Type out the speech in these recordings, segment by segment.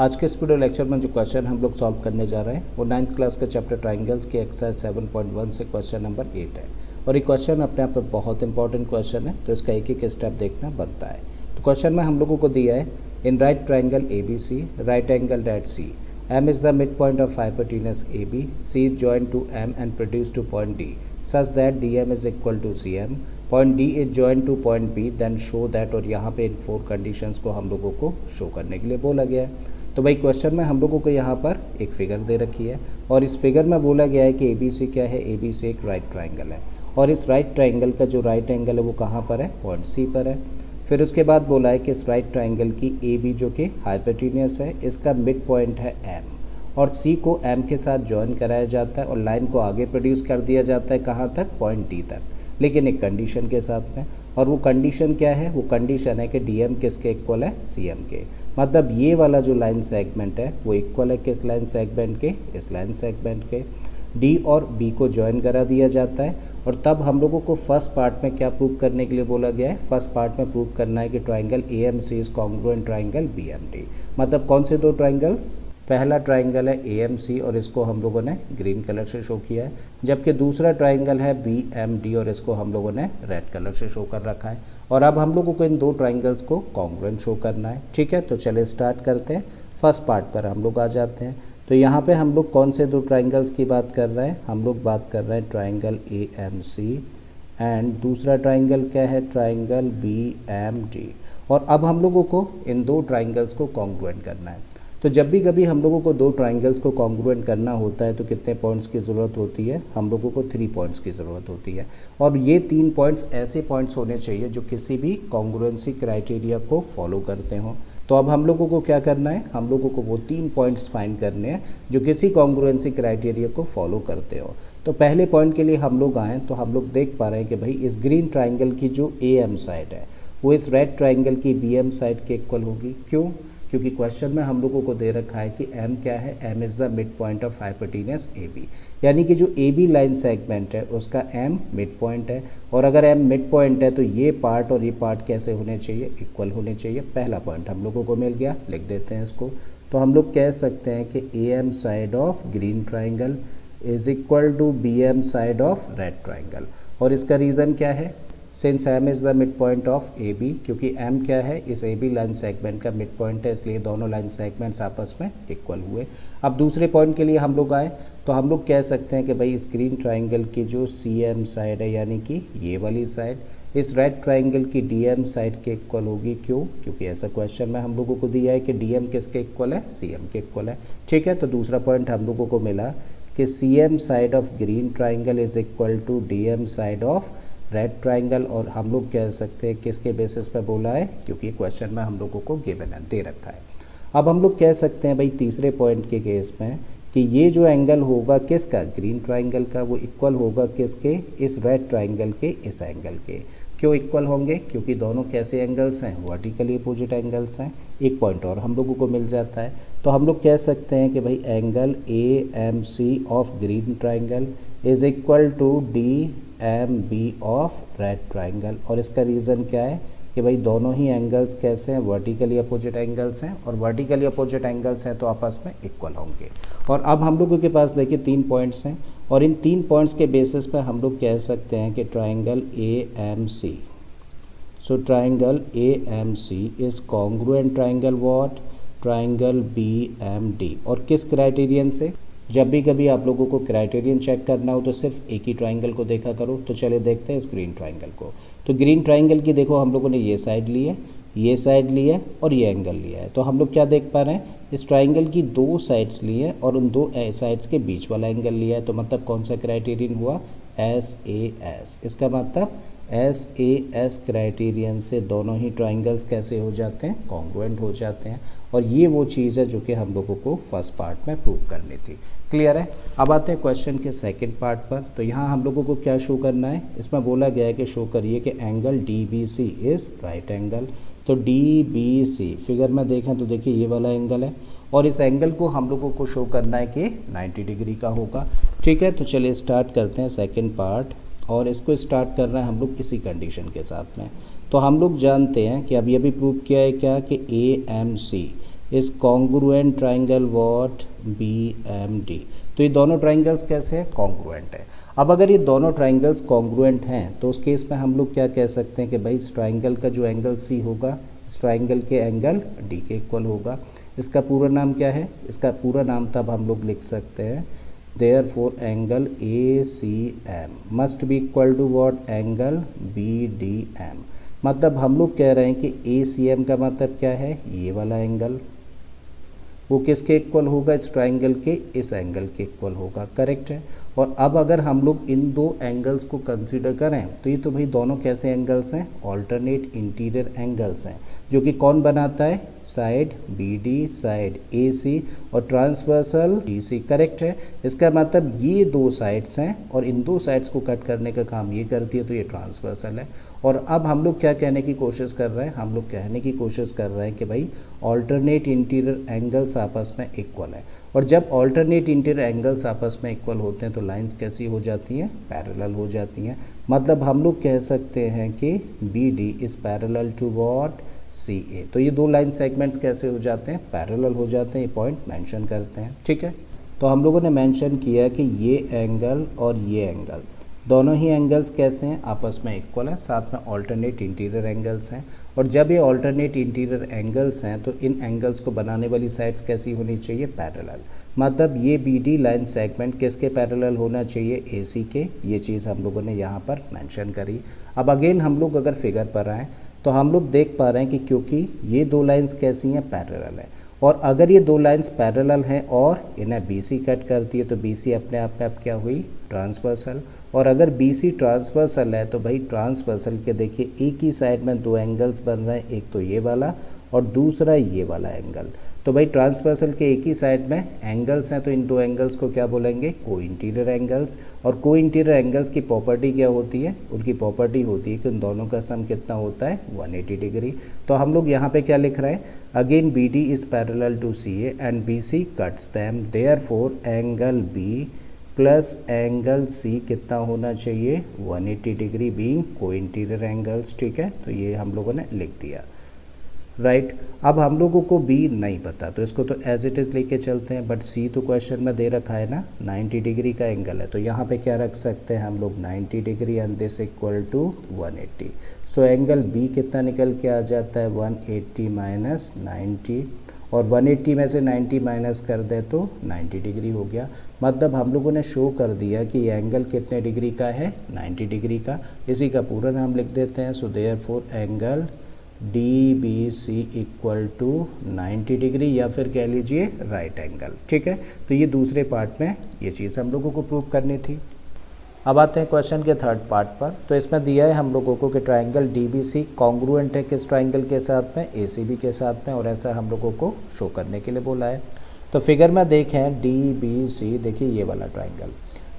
आज के इस वीडियो लेक्चर में जो क्वेश्चन हम लोग सॉल्व करने जा रहे हैं वो 9th क्लास का चैप्टर ट्राइंगल्स के एक्सरसाइज 7.1 से क्वेश्चन नंबर 8 है। और ये क्वेश्चन अपने आप में बहुत इंपॉर्टेंट क्वेश्चन है, तो इसका एक एक स्टेप देखना बनता है। तो क्वेश्चन में हम लोगों को दिया है, in right triangle A B C, right angle at C, M is the midpoint of hypotenuse AB, C is joined to M and produced to point D, such that DM is equal to CM. Point D is joined to point B, then show that। और यहाँ पे इन 4 conditions को हम लोगों को show करने के लिए बोला गया है। तो भाई क्वेश्चन में हम लोगों को यहाँ पर एक फिगर दे रखी है और इस फिगर में बोला गया है कि ABC क्या है, ABC एक राइट ट्राइंगल है और इस राइट ट्राइंगल का जो राइट एंगल है वो कहाँ पर है, पॉइंट C पर है। फिर उसके बाद बोला है कि इस राइट ट्राइंगल की ए बी जो कि हाइपोटेन्यूस है, इसका मिड पॉइंट है M और C को M के साथ जॉइन कराया जाता है और लाइन को आगे प्रोड्यूस कर दिया जाता है कहाँ तक, पॉइंट D तक, लेकिन एक कंडीशन के साथ में। और वो कंडीशन क्या है, वो कंडीशन है कि DM किसके इक्वल है, CM के। मतलब ये वाला जो लाइन सेगमेंट है वो इक्वल है किस लाइन सेगमेंट के, इस लाइन सेगमेंट के। D और B को जॉइन करा दिया जाता है और तब हम लोगों को फर्स्ट पार्ट में क्या प्रूव करने के लिए बोला गया है, फर्स्ट पार्ट में प्रूव करना है कि triangle AMC is congruent triangle BMD। मतलब कौन से दो ट्राइंगल्स, पहला ट्राइंगल है AMC और इसको हम लोगों ने ग्रीन कलर से शो किया है, जबकि दूसरा ट्राइंगल है BMD और इसको हम लोगों ने रेड कलर से शो कर रखा है। और अब हम लोगों को इन दो ट्राइंगल्स को कॉन्ग्रुएंट शो करना है। ठीक है, तो चलिए स्टार्ट करते हैं। फर्स्ट पार्ट पर हम लोग आ जाते हैं। तो यहाँ पे हम लोग कौन से दो ट्राइंगल्स की बात कर रहे हैं, हम लोग बात कर रहे हैं ट्राइंगल AMC एंड दूसरा ट्राइंगल क्या है, ट्राइंगल BMD। और अब हम लोगों को इन दो ट्राइंगल्स को कॉन्ग्रुएंट करना है। तो जब भी कभी हम लोगों को दो ट्राइंगल्स को कॉन्ग्रुएंट करना होता है तो कितने पॉइंट्स की ज़रूरत होती है, हम लोगों को 3 पॉइंट्स की ज़रूरत होती है। और ये 3 पॉइंट्स ऐसे पॉइंट्स होने चाहिए जो किसी भी कॉन्ग्रुएंसी क्राइटेरिया को फॉलो करते हों। तो अब हम लोगों को क्या करना है, हम लोगों को वो 3 पॉइंट्स फाइंड करने हैं जो किसी कॉन्ग्रुएंसी क्राइटेरिया को फॉलो करते हो। तो पहले पॉइंट के लिए हम लोग आएँ तो हम लोग देख पा रहे हैं कि भाई इस ग्रीन ट्राइंगल की जो AM साइड है वो इस रेड ट्राइंगल की BM साइड के इक्वल होगी। क्यों? क्योंकि क्वेश्चन में हम लोगों को दे रखा है कि M क्या है, M is the mid point of hypotenuse AB, यानी कि जो AB लाइन सेगमेंट है उसका M मिड पॉइंट है। और अगर M मिड पॉइंट है तो ये पार्ट और ये पार्ट कैसे होने चाहिए, इक्वल होने चाहिए। पहला पॉइंट हम लोगों को मिल गया, लिख देते हैं इसको। तो हम लोग कह सकते हैं कि AM side of green triangle is equal to BM side of red triangle. और इसका रीज़न क्या है, since M is the mid point of AB, क्योंकि M क्या है, इस AB लाइन सेगमेंट का मिड पॉइंट है, इसलिए दोनों लाइन सेगमेंट्स आपस में इक्वल हुए। अब दूसरे पॉइंट के लिए हम लोग आए तो हम लोग कह सकते हैं कि भाई इस ग्रीन ट्राइंगल की जो CM साइड है, यानी कि ये वाली साइड, इस रेड ट्राइंगल की DM साइड के इक्वल होगी। क्यों? क्योंकि ऐसा क्वेश्चन में हम लोगों को दिया है कि DM किसके इक्वल है, CM के इक्वल है। ठीक है, तो दूसरा पॉइंट हम लोगों को मिला कि CM side of green triangle is equal to DM side of red triangle. और हम लोग कह सकते हैं किसके बेसिस पे बोला है, क्योंकि क्वेश्चन में हम लोगों को गिवन है, दे रखा है। अब हम लोग कह सकते हैं भाई तीसरे पॉइंट के केस में कि ये जो एंगल होगा किसका, ग्रीन ट्राइंगल का, वो इक्वल होगा किसके, इस रेड ट्राइंगल के इस एंगल के। क्यों इक्वल होंगे, क्योंकि दोनों कैसे एंगल्स हैं, वर्टिकली अपोजिट एंगल्स हैं। एक पॉइंट और हम लोगों को मिल जाता है। तो हम लोग कह सकते हैं कि भाई angle AMC of green triangle is equal to DMB of red triangle. और इसका रीज़न क्या है कि भाई दोनों ही एंगल्स कैसे हैं, वर्टिकली अपोजिट एंगल्स हैं, और वर्टिकली अपोजिट एंगल्स हैं तो आपस में इक्वल होंगे। और अब हम लोगों के पास देखिए 3 पॉइंट्स हैं और इन 3 पॉइंट्स के बेसिस पर हम लोग कह सकते हैं कि triangle AMC, so triangle AMC is congruent triangle what, triangle BMD। और किस क्राइटेरियन से, जब भी कभी आप लोगों को क्राइटेरियन चेक करना हो तो सिर्फ एक ही ट्राइंगल को देखा करो। तो चलिए देखते हैं इस ग्रीन ट्राइंगल को। तो ग्रीन ट्राइंगल की देखो हम लोगों ने ये साइड ली है, ये साइड ली है और ये एंगल लिया है। तो हम लोग क्या देख पा रहे हैं, इस ट्राइंगल की 2 साइड्स ली है और उन 2 साइड्स के बीच वाला एंगल लिया है। तो मतलब कौन सा क्राइटेरियन हुआ, SAS। इसका मतलब SAS क्राइटेरियन से दोनों ही ट्राइंगल्स कैसे हो जाते हैं, कॉन्ग्रुएंट हो जाते हैं। और ये वो चीज़ है जो कि हम लोगों को फर्स्ट पार्ट में प्रूव करनी थी। क्लियर है? अब आते हैं क्वेश्चन के सेकंड पार्ट पर। तो यहाँ हम लोगों को क्या शो करना है, इसमें बोला गया है कि शो करिए कि angle DBC is right angle. तो DBC फिगर में देखें तो देखिए ये वाला एंगल है और इस एंगल को हम लोगों को शो करना है कि 90 डिग्री का होगा। ठीक है, तो चलिए स्टार्ट करते हैं सेकेंड पार्ट। और इसको स्टार्ट कर रहे हैं हम लोग इसी कंडीशन के साथ में। तो हम लोग जानते हैं कि अब ये भी प्रूव किया है क्या कि AMC is congruent triangle what BMD। तो ये दोनों ट्राइंगल्स कैसे हैं, कॉन्ग्रुएंट है। अब अगर ये दोनों ट्राइंगल्स कॉन्ग्रुएंट हैं तो उस केस में हम लोग क्या कह सकते हैं कि भाई इस ट्राइंगल का जो एंगल C होगा इस ट्राइंगल के एंगल D के इक्वल होगा। इसका पूरा नाम क्या है, इसका पूरा नाम तब हम लोग लिख सकते हैं therefore angle ACM must be equal to what, angle BDM। मतलब हम लोग कह रहे हैं कि ACM का मतलब क्या है, ये वाला एंगल, वो किसके इक्वल होगा, इस ट्राइंगल के इस एंगल के इक्वल होगा, करेक्ट है। और अब अगर हम लोग इन दो एंगल्स को कंसीडर करें तो ये तो भाई दोनों कैसे एंगल्स हैं, ऑल्टरनेट इंटीरियर एंगल्स हैं, जो कि कौन बनाता है, साइड BD, साइड AC और ट्रांसवर्सल DC, करेक्ट है। इसका मतलब ये दो साइड्स हैं और इन दो साइड्स को कट करने का काम ये करती है, तो ये ट्रांसवर्सल है। और अब हम लोग क्या कहने की कोशिश कर रहे हैं, हम लोग कहने की कोशिश कर रहे हैं कि भाई ऑल्टरनेट इंटीरियर एंगल्स आपस में इक्वल है। और जब ऑल्टरनेट इंटीरियर एंगल्स आपस में इक्वल होते हैं तो लाइंस कैसी हो जाती हैं, पैरेलल हो जाती हैं। मतलब हम लोग कह सकते हैं कि BD is parallel to what, CA। तो ये दो लाइन सेगमेंट्स कैसे हो जाते हैं, पैरेलल हो जाते हैं, ये पॉइंट मेंशन करते हैं, ठीक है। तो हम लोगों ने मेंशन किया कि ये एंगल और ये एंगल दोनों ही एंगल्स कैसे हैं, आपस में इक्वल हैं, साथ में ऑल्टरनेट इंटीरियर एंगल्स हैं। और जब ये ऑल्टरनेट इंटीरियर एंगल्स हैं तो इन एंगल्स को बनाने वाली साइड्स कैसी होनी चाहिए, पैरेलल। मतलब ये BD लाइन सेगमेंट किसके पैरेलल होना चाहिए, AC के। ये चीज़ हम लोगों ने यहाँ पर मेंशन करी। अब अगेन हम लोग अगर फिगर पर आएँ तो हम लोग देख पा रहे हैं कि क्योंकि ये दो लाइन्स कैसी हैं, पैरेलल है। और अगर ये दो लाइंस पैरेलल हैं और इन्हें BC कट करती है तो BC अपने आप में अब क्या हुई, ट्रांसवर्सल। और अगर BC ट्रांसवर्सल है तो भाई ट्रांसवर्सल के देखिए एक ही साइड में दो एंगल्स बन रहे हैं, एक तो ये वाला और दूसरा ये वाला एंगल। तो भाई ट्रांसवर्सल के एक ही साइड में एंगल्स हैं तो इन दो एंगल्स को क्या बोलेंगे, को इंटीरियर एंगल्स। और को इंटीरियर एंगल्स की प्रॉपर्टी क्या होती है, उनकी प्रॉपर्टी होती है कि उन दोनों का सम कितना होता है, 180 डिग्री। तो हम लोग यहाँ पे क्या लिख रहे हैं, again BD is parallel to CA and BC cuts them, therefore angle B plus angle C कितना होना चाहिए, 180 degree being co interior angles, ठीक है। तो ये हम लोगों ने लिख दिया, राइट। अब हम लोगों को B नहीं पता तो इसको तो एज इट इज़ लेके चलते हैं, बट C तो क्वेश्चन में दे रखा है ना, 90 डिग्री का एंगल है, तो यहाँ पे क्या रख सकते हैं हम लोग, 90 degree and this equal to 180। So angle B कितना निकल के आ जाता है, 180 माइनस 90, और 180 में से 90 माइनस कर दे तो 90 डिग्री हो गया। मतलब हम लोगों ने शो कर दिया कि ये एंगल कितने डिग्री का है, 90 डिग्री का। इसी का पूरा नाम लिख देते हैं। So therefore angle DBC equal to 90 degree, या फिर कह लीजिए राइट एंगल, ठीक है। तो ये दूसरे पार्ट में ये चीज़ हम लोगों को प्रूव करनी थी। अब आते हैं क्वेश्चन के थर्ड पार्ट पर। तो इसमें दिया है हम लोगों को कि ट्राइंगल DBC कॉन्ग्रुएंट है किस ट्राइंगल के साथ में, ACB के साथ में, और ऐसा हम लोगों को शो करने के लिए बोला है। तो फिगर में देखें DBC, देखिए ये वाला ट्राइंगल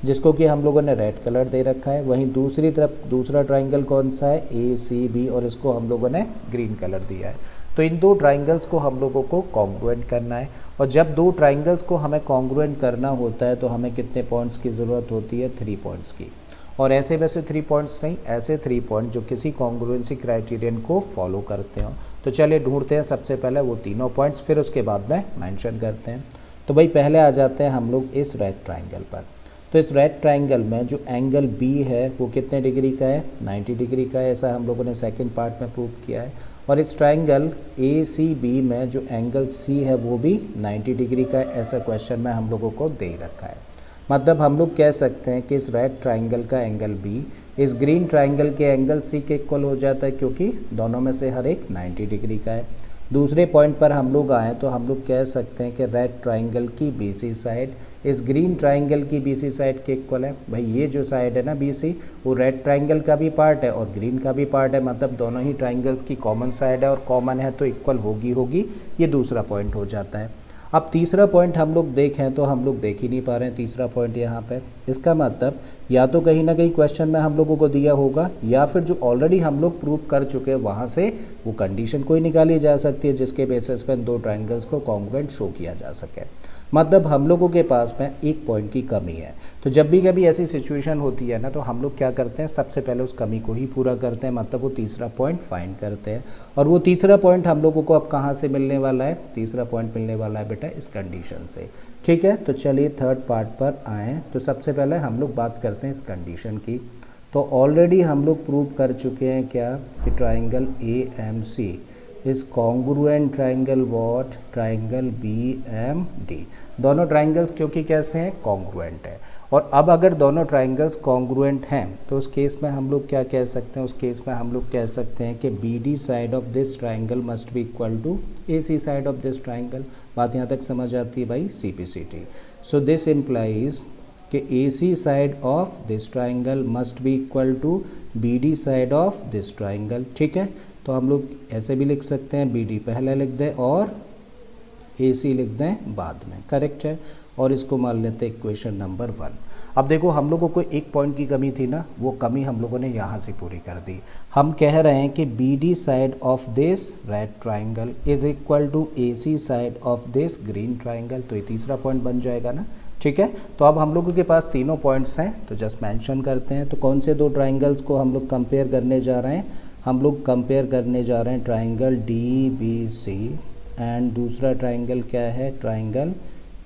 जिसको कि हम लोगों ने रेड कलर दे रखा है, वहीं दूसरी तरफ दूसरा ट्राइंगल कौन सा है, ACB, और इसको हम लोगों ने ग्रीन कलर दिया है। तो इन दो ट्राइंगल्स को हम लोगों को कॉन्ग्रुएंट करना है, और जब दो ट्राइंगल्स को हमें कॉन्ग्रुएंट करना होता है तो हमें कितने पॉइंट्स की ज़रूरत होती है, 3 पॉइंट्स की। और ऐसे वैसे 3 पॉइंट्स नहीं, ऐसे 3 पॉइंट जो किसी कॉन्ग्रुएंसी क्राइटेरियन को फॉलो करते हो। तो चलिए ढूंढते हैं सबसे पहले वो तीनों पॉइंट्स, फिर उसके बाद में मेंशन करते हैं। तो भाई पहले आ जाते हैं हम लोग इस रेड ट्राइंगल पर। तो इस रेड ट्राइंगल में जो एंगल B है वो कितने डिग्री का है, 90 डिग्री का है, ऐसा हम लोगों ने सेकंड पार्ट में प्रूव किया है। और इस ट्राइंगल ACB में जो एंगल C है वो भी 90 डिग्री का है, ऐसा क्वेश्चन में हम लोगों को दे रखा है। मतलब हम लोग कह सकते हैं कि इस रेड ट्राइंगल का एंगल B इस ग्रीन ट्राइंगल के एंगल C के इक्वल हो जाता है, क्योंकि दोनों में से हर एक 90 डिग्री का है। दूसरे पॉइंट पर हम लोग आएँ तो हम लोग कह सकते हैं कि रेड ट्राइंगल की BC साइड इस ग्रीन ट्राइंगल की BC साइड के इक्वल है। भाई ये जो साइड है ना BC, वो रेड ट्राइंगल का भी पार्ट है और ग्रीन का भी पार्ट है, मतलब दोनों ही ट्राइंगल्स की कॉमन साइड है और कॉमन है तो इक्वल होगी। ये दूसरा पॉइंट हो जाता है। अब तीसरा पॉइंट हम लोग देखें तो हम लोग देख ही नहीं पा रहे हैं तीसरा पॉइंट यहाँ पे। इसका मतलब या तो कहीं ना कहीं क्वेश्चन में हम लोगों को दिया होगा, या फिर जो ऑलरेडी हम लोग प्रूव कर चुके हैं वहाँ से वो कंडीशन कोई निकाली जा सकती है जिसके बेसिस पर दो ट्राइंगल्स को कॉन्ग्रुएंट शो किया जा सके। मतलब हम लोगों के पास में एक पॉइंट की कमी है। तो जब भी कभी ऐसी सिचुएशन होती है ना, तो हम लोग क्या करते हैं, सबसे पहले उस कमी को ही पूरा करते हैं, मतलब वो तीसरा पॉइंट फाइंड करते हैं। और वो तीसरा पॉइंट हम लोगों को अब कहाँ से मिलने वाला है, तीसरा पॉइंट मिलने वाला है बेटा इस कंडीशन से। ठीक है, तो चलिए थर्ड पार्ट पर आएँ। तो सबसे पहले हम लोग बात करते हैं इस कंडीशन की। तो ऑलरेडी हम लोग प्रूव कर चुके हैं क्या, कि triangle AMC is congruent triangle what, triangle BMD। दोनों ट्राइंगल्स क्योंकि कैसे हैं, कॉन्ग्रुएंट है। और अब अगर दोनों ट्राइंगल्स कॉन्ग्रुएंट हैं तो उस केस में हम लोग क्या कह सकते हैं, उस केस में हम लोग कह सकते हैं कि BD side of this triangle must be equal to AC side of this triangle. बात यहाँ तक समझ आती है भाई, CPCT। सो दिस इम्प्लाइज कि AC side of this triangle must be equal to BD side of this triangle. ठीक है, तो हम लोग ऐसे भी लिख सकते हैं, BD पहले लिख दें और AC लिख दें बाद में, करेक्ट है। और इसको मान लेते हैं इक्वेशन नंबर 1। अब देखो हम लोगों को एक पॉइंट की कमी थी ना, वो कमी हम लोगों ने यहाँ से पूरी कर दी। हम कह रहे हैं कि BD side of this red triangle is equal to AC side of this green triangle. तो ये तीसरा पॉइंट बन जाएगा ना। ठीक है, तो अब हम लोगों के पास तीनों पॉइंट्स हैं, तो जस्ट मेंशन करते हैं। तो कौन से दो ट्राइंगल्स को हम लोग कंपेयर करने जा रहे हैं, हम लोग कंपेयर करने जा रहे हैं ट्राइंगल DBC एंड दूसरा ट्राइंगल क्या है, ट्राइंगल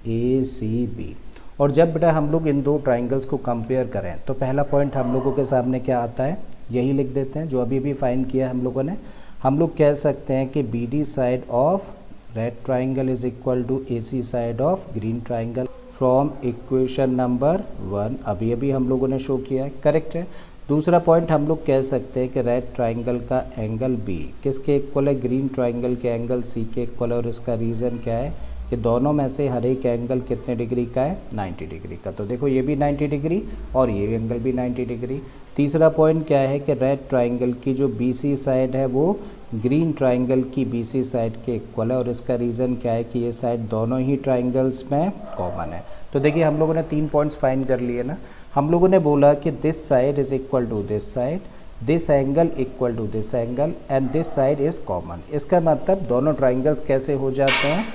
ACB। और जब बेटा हम लोग इन दो ट्राइंगल्स को कंपेयर करें तो पहला पॉइंट हम लोगों के सामने क्या आता है, यही लिख देते हैं जो अभी भी फाइंड किया हम लोगों ने। हम लोग कह सकते हैं कि BD side of red triangle is equal to AC side of green triangle from equation number 1। अभी अभी हम लोगों ने शो किया है, करेक्ट है। दूसरा पॉइंट हम लोग कह सकते हैं कि रेड ट्राइंगल का एंगल B किसके इक्वल है, ग्रीन ट्राइंगल के एंगल C के इक्वल है। और इसका रीज़न क्या है कि दोनों में से हर एक एंगल कितने डिग्री का है, 90 डिग्री का। तो देखो ये भी 90 डिग्री और ये एंगल भी 90 डिग्री। तीसरा पॉइंट क्या है कि रेड ट्राइंगल की जो BC साइड है वो ग्रीन ट्राइंगल की BC साइड के इक्वल है। और इसका रीज़न क्या है कि ये साइड दोनों ही ट्राइंगल्स में कॉमन है। तो देखिए हम लोगों ने 3 पॉइंट्स फाइंड कर लिए ना। हम लोगों ने बोला कि this side is equal to this side, this angle equal to this angle and this side is common. इसका मतलब दोनों ट्राइंगल्स कैसे हो जाते हैं,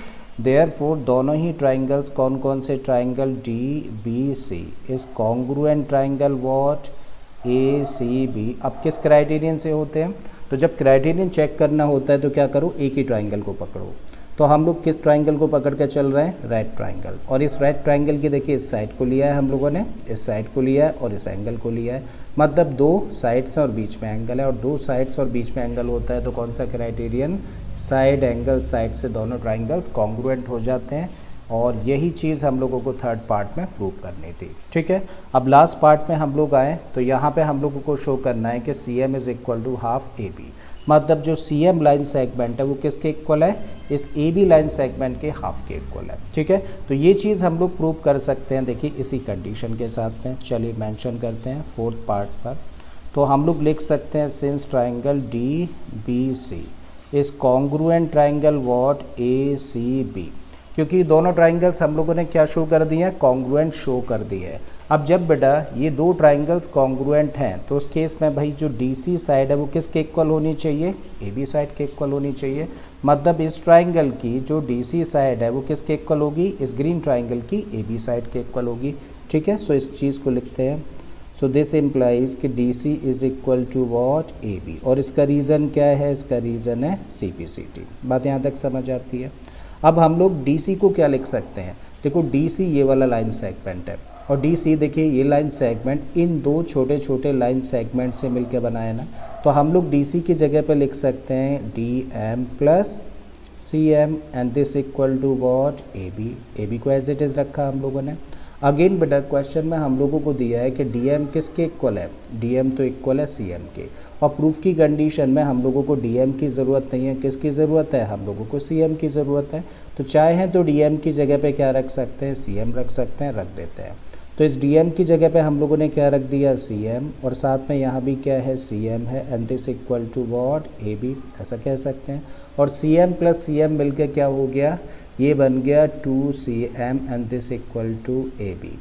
देयरफॉर दोनों ही ट्राइंगल्स कौन कौन से, triangle DBC is congruent triangle what, ACB। अब किस क्राइटेरियन से होते हैं, तो जब क्राइटेरियन चेक करना होता है तो क्या करो, एक ही ट्राइंगल को पकड़ो। तो हम लोग किस ट्राइंगल को पकड़ के चल रहे हैं, रेड ट्राइंगल। और इस रेड ट्राइंगल की देखिए इस साइड को लिया है हम लोगों ने, इस साइड को लिया है और इस एंगल को लिया है। मतलब दो साइड्स और बीच में एंगल है, और दो साइड्स और बीच में एंगल होता है तो कौन सा क्राइटेरियन, साइड एंगल साइड से दोनों ट्राइंगल्स कॉन्ग्रुएंट हो जाते हैं। और यही चीज़ हम लोगों को थर्ड पार्ट में प्रूव करनी थी। ठीक है, अब लास्ट पार्ट में हम लोग आए तो यहाँ पे हम लोगों को शो करना है कि CM is equal to half AB। मतलब जो CM लाइन सेगमेंट है वो किसके इक्वल है, इस AB लाइन सेगमेंट के हाफ के इक्वल है। ठीक है, तो ये चीज़ हम लोग प्रूव कर सकते हैं, देखिए इसी कंडीशन के साथ में। चलिए मेंशन करते हैं फोर्थ पार्ट पर। तो हम लोग लिख सकते हैं since triangle DBC is congruent triangle what, ACB। क्योंकि दोनों ट्राइंगल्स हम लोगों ने क्या शो कर दिए हैं, कॉन्ग्रुएंट शो कर दिए है। अब जब बेटा ये दो ट्राइंगल्स कॉन्ग्रुएंट हैं तो उस केस में भाई जो DC साइड है वो किसके इक्वल होनी चाहिए, AB साइड के इक्वल होनी चाहिए। मतलब इस ट्राइंगल की जो DC साइड है वो किसके इक्वल होगी, इस ग्रीन ट्राइंगल की AB साइड के इक्वल होगी। ठीक है, सो इस चीज़ को लिखते हैं। सो दिस इम्प्लाइज कि DC is equal to what, AB। और इसका रीज़न क्या है, इसका रीज़न है CPCT। बात यहाँ तक समझ आती है। अब हम लोग DC को क्या लिख सकते हैं, देखो DC ये वाला लाइन सेगमेंट है और DC देखिए ये लाइन सेगमेंट इन दो छोटे छोटे लाइन सेगमेंट से मिलकर बना है ना। तो हम लोग DC की जगह पे लिख सकते हैं DM plus CM and this equal to what, AB। AB को एज इट इज़ रखा हम लोगों ने। अगेन बेटा क्वेश्चन में हम लोगों को दिया है कि DM किसके इक्वल है, DM तो इक्वल है CM के। और प्रूफ की कंडीशन में हम लोगों को DM की ज़रूरत नहीं है, किसकी ज़रूरत है, हम लोगों को CM की ज़रूरत है। तो चाहे तो DM की जगह पे क्या रख सकते हैं, CM रख सकते हैं, रख देते हैं। तो इस DM की जगह पे हम लोगों ने क्या रख दिया, CM। और साथ में यहाँ भी क्या है, CM है and this equal to what, AB। ऐसा कह सकते हैं। और CM प्लस CM मिलकर क्या हो गया, ये बन गया 2CM and this equal to AB।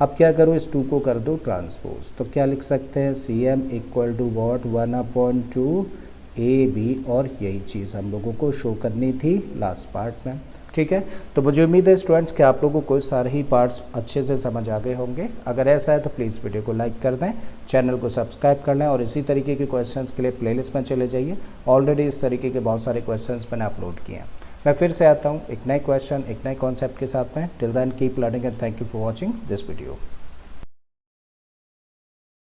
अब क्या करो, इस 2 को कर दो ट्रांसपोज, तो क्या लिख सकते हैं CM equal to what 1/2 AB, और यही चीज़ हम लोगों को शो करनी थी लास्ट पार्ट में। ठीक है, तो मुझे उम्मीद है स्टूडेंट्स कि आप लोगों को सारे ही पार्ट्स अच्छे से समझ आ गए होंगे। अगर ऐसा है तो प्लीज़ वीडियो को लाइक कर दें, चैनल को सब्सक्राइब कर लें और इसी तरीके के क्वेश्चंस के लिए प्लेलिस्ट में चले जाइए। ऑलरेडी इस तरीके के बहुत सारे क्वेश्चंस मैंने अपलोड किए हैं। मैं फिर से आता हूँ एक नए क्वेश्चन, एक नए कॉन्सेप्ट के साथ में। Till then keep learning and thank you for watching this video.